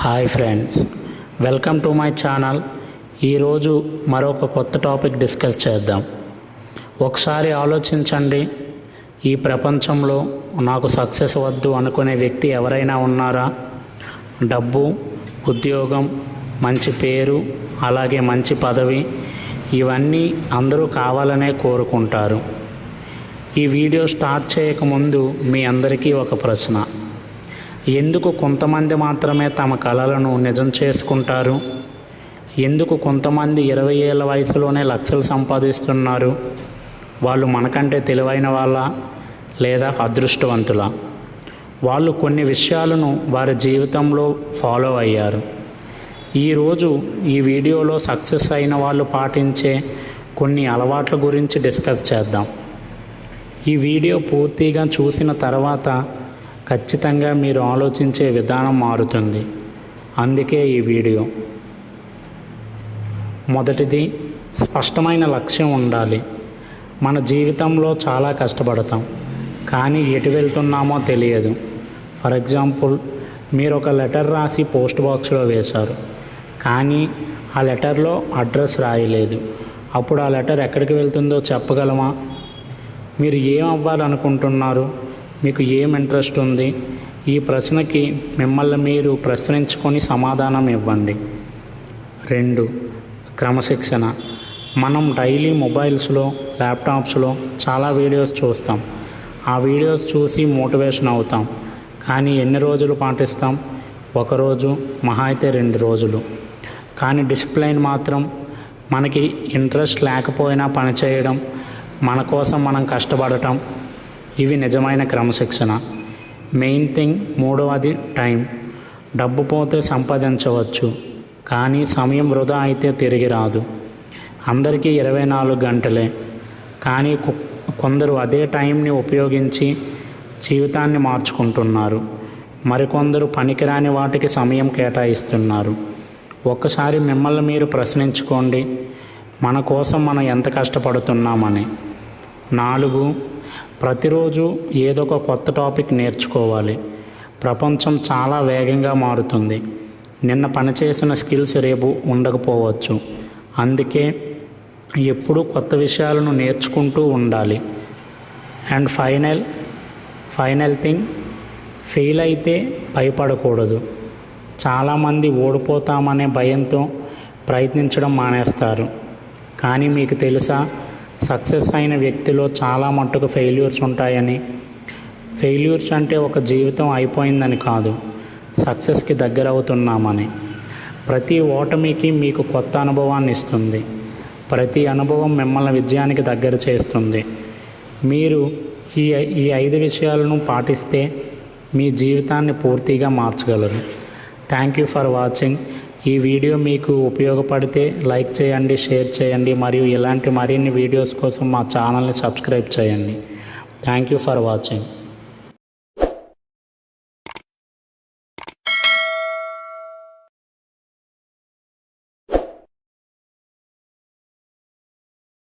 Hi friends, welcome to my channel. ఈరోజు మరొక కొత్త టాపిక్ డిస్కస్ చేద్దాం. ఒకసారి ఆలోచించండి, ఈ ప్రపంచంలో నాకు సక్సెస్ వద్దు అనుకునే వ్యక్తి ఎవరైనా ఉన్నారా? డబ్బు, ఉద్యోగం, మంచి పేరు, అలాగే మంచి పదవి, ఇవన్నీ అందరూ కావాలనే కోరుకుంటారు. ఈ వీడియో స్టార్ట్ చేయకముందు మీ అందరికీ ఒక ప్రశ్న: ఎందుకు కొంతమంది మాత్రమే తమ కలలను నిజం చేసుకుంటారు? ఎందుకు కొంతమంది 20 ఏళ్ళ వయసులోనే లక్షలు సంపాదిస్తున్నారు? వాళ్ళు మనకంటే తెలివైన వాళ్ళ లేదా అదృష్టవంతులా? వాళ్ళు కొన్ని విషయాలను వారి జీవితంలో ఫాలో అయ్యారు. ఈరోజు ఈ వీడియోలో సక్సెస్ అయిన వాళ్ళు పాటించే కొన్ని అలవాట్ల గురించి డిస్కస్ చేద్దాం. ఈ వీడియో పూర్తిగా చూసిన తర్వాత ఖచ్చితంగా మీరు ఆలోచించే విధానం మారుతుంది. అందుకే ఈ వీడియో. మొదటిది, స్పష్టమైన లక్ష్యం ఉండాలి. మన జీవితంలో చాలా కష్టపడతాం, కానీ ఎటు వెళ్తున్నామో తెలియదు. ఫర్ ఎగ్జాంపుల్, మీరు ఒక లెటర్ రాసి పోస్ట్ బాక్స్లో వేశారు, కానీ ఆ లెటర్లో అడ్రస్ రాయలేదు. అప్పుడు ఆ లెటర్ ఎక్కడికి వెళ్తుందో చెప్పగలమా? మీరు ఏం అవ్వాలనుకుంటున్నారు? మీకు ఏం ఇంట్రెస్ట్ ఉంది? ఈ ప్రశ్నకి మిమ్మల్ని మీరు ప్రశ్నించుకొని సమాధానం ఇవ్వండి. 2, క్రమశిక్షణ. మనం డైలీ మొబైల్స్లో, ల్యాప్టాప్స్లో చాలా వీడియోస్ చూస్తాం. ఆ వీడియోస్ చూసి మోటివేషన్ అవుతాం, కానీ ఎన్ని రోజులు పాటిస్తాం? ఒకరోజు, మహా అయితే 2 రోజులు. కానీ డిసిప్లైన్ మాత్రం, మనకి ఇంట్రెస్ట్ లేకపోయినా పనిచేయడం, మన కోసం మనం కష్టపడటం, ఇవి నిజమైన క్రమశిక్షణ. మెయిన్ థింగ్, మూడవది టైం. డబ్బు పోతే సంపాదించవచ్చు, కానీ సమయం వృధా అయితే తిరిగి రాదు. అందరికీ 24 గంటలే, కానీ కొందరు అదే టైంని ఉపయోగించి జీవితాన్ని మార్చుకుంటున్నారు. మరికొందరు పనికిరాని వాటికి సమయం కేటాయిస్తున్నారు. ఒక్కసారి మిమ్మల్ని మీరు ప్రశ్నించుకోండి, మన కోసం మనం ఎంత కష్టపడుతున్నామని. 4, ప్రతిరోజు ఏదో ఒక కొత్త టాపిక్ నేర్చుకోవాలి. ప్రపంచం చాలా వేగంగా మారుతుంది. నిన్న పనిచేసిన స్కిల్స్ రేపు ఉండకపోవచ్చు. అందుకే ఎప్పుడూ కొత్త విషయాలను నేర్చుకుంటూ ఉండాలి. అండ్ ఫైనల్ థింగ్, ఫెయిల్ అయితే భయపడకూడదు. చాలామంది ఓడిపోతామనే భయంతో ప్రయత్నించడం మానేస్తారు. కానీ మీకు తెలుసా, సక్సెస్ అయిన వ్యక్తిలో చాలా మట్టుకు ఫెయిల్యూర్స్ ఉంటాయని. ఫెయిల్యూర్స్ అంటే ఒక జీవితం అయిపోయిందని కాదు, సక్సెస్కి దగ్గర అవుతున్నామని. ప్రతి ఓటమికి మీకు కొత్త అనుభవాన్ని ఇస్తుంది. ప్రతి అనుభవం మిమ్మల్ని విజయానికి దగ్గర చేస్తుంది. మీరు ఈ 5 విషయాలను పాటిస్తే మీ జీవితాన్ని పూర్తిగా మార్చగలరు. Thank you for watching. ఈ వీడియో మీకు ఉపయోగపడితే లైక్ చేయండి, షేర్ చేయండి, మరియు ఇలాంటి మరిన్ని వీడియోస్ కోసం మా ఛానల్ని సబ్స్క్రైబ్ చేయండి. Thank you for watching.